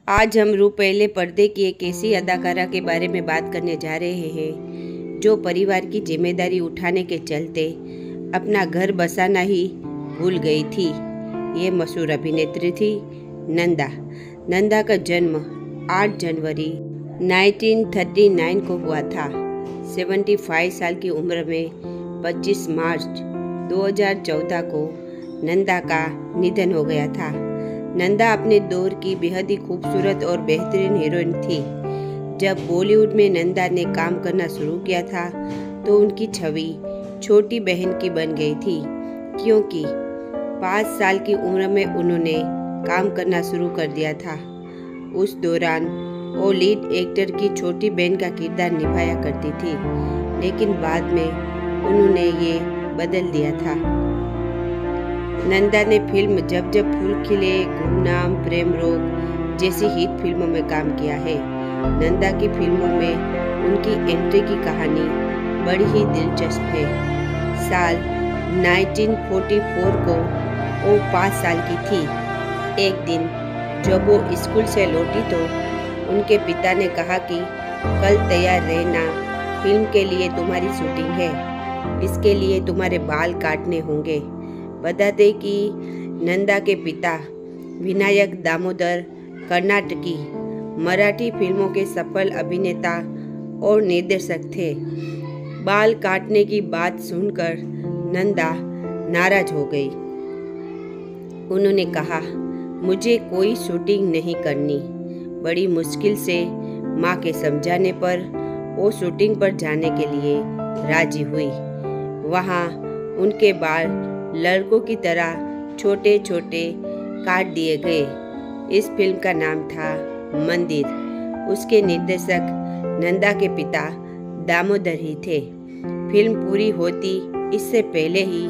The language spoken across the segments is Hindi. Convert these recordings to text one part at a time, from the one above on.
आज हम रूपेले पर्दे की एक ऐसी अदाकारा के बारे में बात करने जा रहे हैं जो परिवार की जिम्मेदारी उठाने के चलते अपना घर बसाना ही भूल गई थी। ये मशहूर अभिनेत्री थी नंदा। नंदा का जन्म 8 जनवरी 1939 को हुआ था। 75 साल की उम्र में 25 मार्च 2014 को नंदा का निधन हो गया था। नंदा अपने दौर की बेहद ही खूबसूरत और बेहतरीन हीरोइन थी। जब बॉलीवुड में नंदा ने काम करना शुरू किया था तो उनकी छवि छोटी बहन की बन गई थी, क्योंकि 5 साल की उम्र में उन्होंने काम करना शुरू कर दिया था। उस दौरान वो लीड एक्टर की छोटी बहन का किरदार निभाया करती थी, लेकिन बाद में उन्होंने ये बदल दिया था। नंदा ने फिल्म जब जब फूल खिले, गुमनाम, प्रेम रोग जैसी हिट फिल्मों में काम किया है। नंदा की फिल्मों में उनकी एंट्री की कहानी बड़ी ही दिलचस्प है। साल 1944 को वो 5 साल की थी। एक दिन जब वो स्कूल से लौटी तो उनके पिता ने कहा कि कल तैयार रहना, फिल्म के लिए तुम्हारी शूटिंग है, इसके लिए तुम्हारे बाल काटने होंगे। बता दें कि नंदा के पिता विनायक दामोदर कर्नाटकी मराठी फिल्मों के सफल अभिनेता और निर्देशक थे। बाल काटने की बात सुनकर नंदा नाराज हो गई। उन्होंने कहा, मुझे कोई शूटिंग नहीं करनी। बड़ी मुश्किल से माँ के समझाने पर वो शूटिंग पर जाने के लिए राजी हुई। वहाँ उनके बाल लड़कों की तरह छोटे छोटे काट दिए गए। इस फिल्म का नाम था मंदिर। उसके निर्देशक नंदा के पिता दामोदर ही थे। फिल्म पूरी होती इससे पहले ही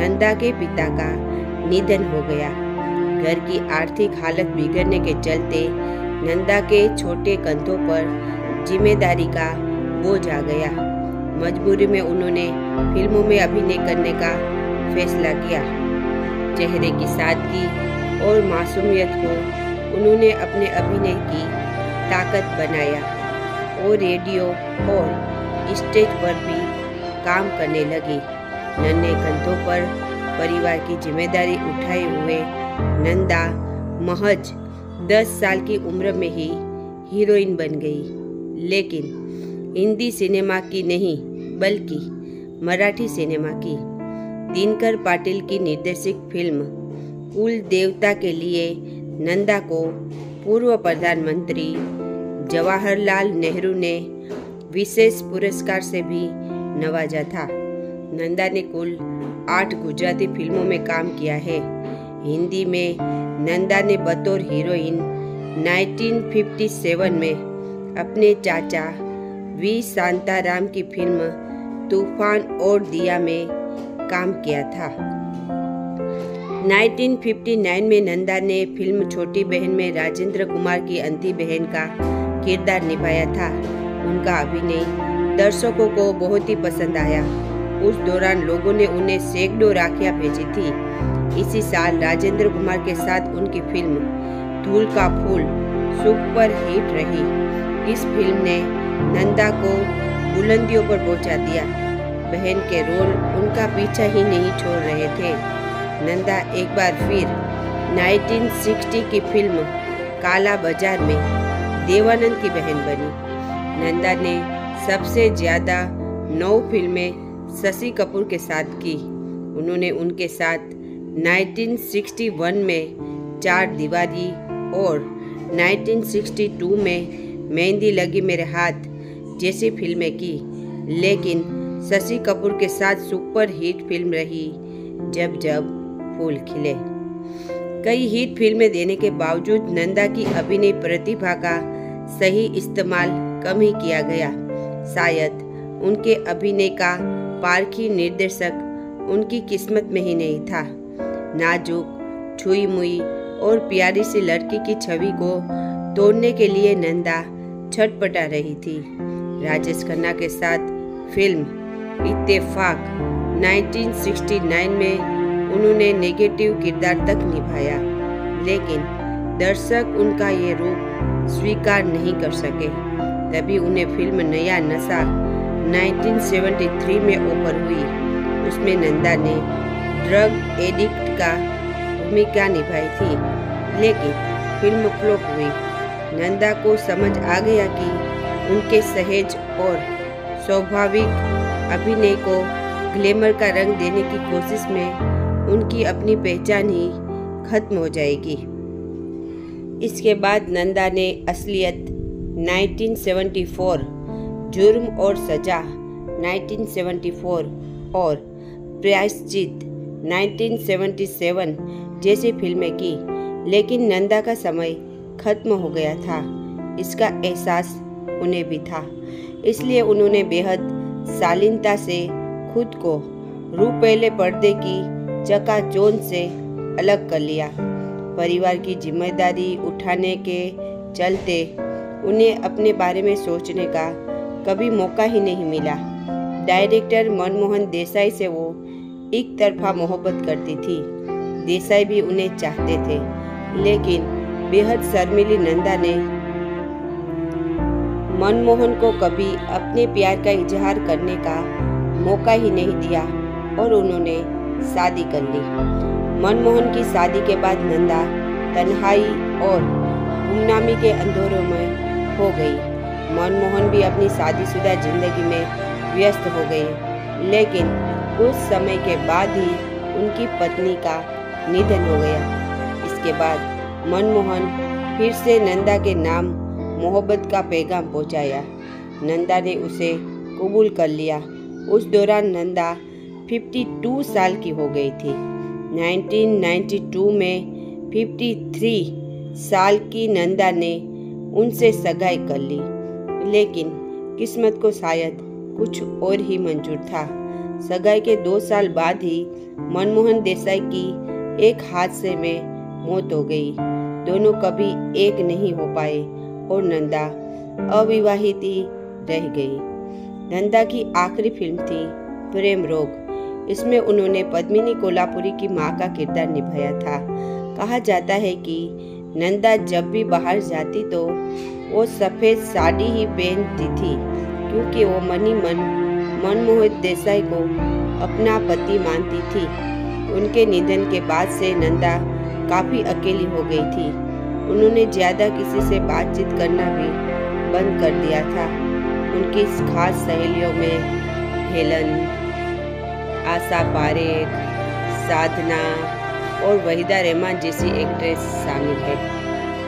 नंदा के पिता का निधन हो गया। घर की आर्थिक हालत बिगड़ने के चलते नंदा के छोटे कंधों पर जिम्मेदारी का बोझ आ गया। मजबूरी में उन्होंने फिल्मों में अभिनय करने का फैसला किया। चेहरे की सादगी और मासूमियत को उन्होंने अपने अभिनय की ताकत बनाया और रेडियो और स्टेज पर भी काम करने लगी। नन्हे कंधों पर परिवार की जिम्मेदारी उठाए हुए नंदा महज 10 साल की उम्र में ही हीरोइन बन गई, लेकिन हिंदी सिनेमा की नहीं बल्कि मराठी सिनेमा की। दिनकर पाटिल की निर्देशित फिल्म कुल देवता के लिए नंदा को पूर्व प्रधानमंत्री जवाहरलाल नेहरू ने विशेष पुरस्कार से भी नवाजा था। नंदा ने कुल 8 गुजराती फिल्मों में काम किया है। हिंदी में नंदा ने बतौर हीरोइन 1957 में अपने चाचा वी शांताराम की फिल्म तूफान और दिया में काम किया था। 1959 में नंदा ने फिल्म छोटी बहन में राजेंद्र कुमार की अंधी बहन का किरदार निभाया था। उनका अभिनय दर्शकों को बहुत ही पसंद आया। उस दौरान लोगों ने उन्हें सैकड़ों राखियां भेजी थी। इसी साल राजेंद्र कुमार के साथ उनकी फिल्म धूल का फूल सुपर हिट रही। इस फिल्म ने नंदा को बुलंदियों पर पहुंचा दिया। बहन के रोल उनका पीछा ही नहीं छोड़ रहे थे। नंदा एक बार फिर 1960 की फिल्म काला बाजार में देवानंद की बहन बनी। नंदा ने सबसे ज्यादा 9 फिल्में शशि कपूर के साथ की। उन्होंने उनके साथ 1961 में 4 दीवारी और 1962 में मेहंदी लगी मेरे हाथ जैसी फिल्में की, लेकिन शशि कपूर के साथ सुपर हिट फिल्म रही जब जब फूल खिले। कई हिट फिल्में देने के बावजूद नंदा की अभिनय प्रतिभा का सही इस्तेमाल कम ही किया गया। शायद उनके अभिनय का पारखी निर्देशक उनकी किस्मत में ही नहीं था। नाजुक, छुई मुई और प्यारी सी लड़की की छवि को तोड़ने के लिए नंदा छटपटा रही थी। राजेश खन्ना के साथ फिल्म इत्तेफाक 1969 में उन्होंने नेगेटिव किरदार तक निभाया, लेकिन दर्शक उनका ये रूप स्वीकार नहीं कर सके। तभी उन्हें फिल्म नया नशा 1973 में ऑफर हुई। उसमें नंदा ने ड्रग एडिक्ट का भूमिका निभाई थी, लेकिन फिल्म फ्लॉप हुई। नंदा को समझ आ गया कि उनके सहज और स्वाभाविक अभिनय को ग्लैमर का रंग देने की कोशिश में उनकी अपनी पहचान ही खत्म हो जाएगी। इसके बाद नंदा ने असलियत 1974, जुर्म और सजा 1974 और प्रायश्चित 1977 जैसी फिल्में की, लेकिन नंदा का समय खत्म हो गया था। इसका एहसास उन्हें भी था, इसलिए उन्होंने बेहद शालीनता से खुद को रूपेले पर्दे की चकाचौंध से अलग कर लिया। परिवार की जिम्मेदारी उठाने के चलते उन्हें अपने बारे में सोचने का कभी मौका ही नहीं मिला। डायरेक्टर मनमोहन देसाई से वो एक तरफा मोहब्बत करती थी। देसाई भी उन्हें चाहते थे, लेकिन बेहद शर्मीली नंदा ने मनमोहन को कभी अपने प्यार का इजहार करने का मौका ही नहीं दिया और उन्होंने शादी कर ली। मनमोहन की शादी के बाद नंदा तन्हाई और गुमनामी के अंधेरों में खो गई। मनमोहन भी अपनी शादीशुदा जिंदगी में व्यस्त हो गए, लेकिन कुछ समय के बाद ही उनकी पत्नी का निधन हो गया। इसके बाद मनमोहन फिर से नंदा के नाम मोहब्बत का पैगाम पहुंचाया। नंदा ने उसे कबूल कर लिया। उस दौरान नंदा 52 साल की हो गई थी। 1992 में 53 साल की नंदा ने उनसे सगाई कर ली, लेकिन किस्मत को शायद कुछ और ही मंजूर था। सगाई के 2 साल बाद ही मनमोहन देसाई की एक हादसे में मौत हो गई। दोनों कभी एक नहीं हो पाए और नंदा अविवाहित ही रह गई। नंदा की आखिरी फिल्म थी प्रेम रोग। इसमें उन्होंने पद्मिनी कोल्हापुरी की मां का किरदार निभाया था। कहा जाता है कि नंदा जब भी बाहर जाती तो वो सफ़ेद साड़ी ही पहनती थी, क्योंकि वो मनी मन मनमोहन देसाई को अपना पति मानती थी। उनके निधन के बाद से नंदा काफ़ी अकेली हो गई थी। उन्होंने ज़्यादा किसी से बातचीत करना भी बंद कर दिया था। उनकी खास सहेलियों में हेलन, आशा पारेख, साधना और वहीदा रहमान जैसी एक्ट्रेस शामिल है।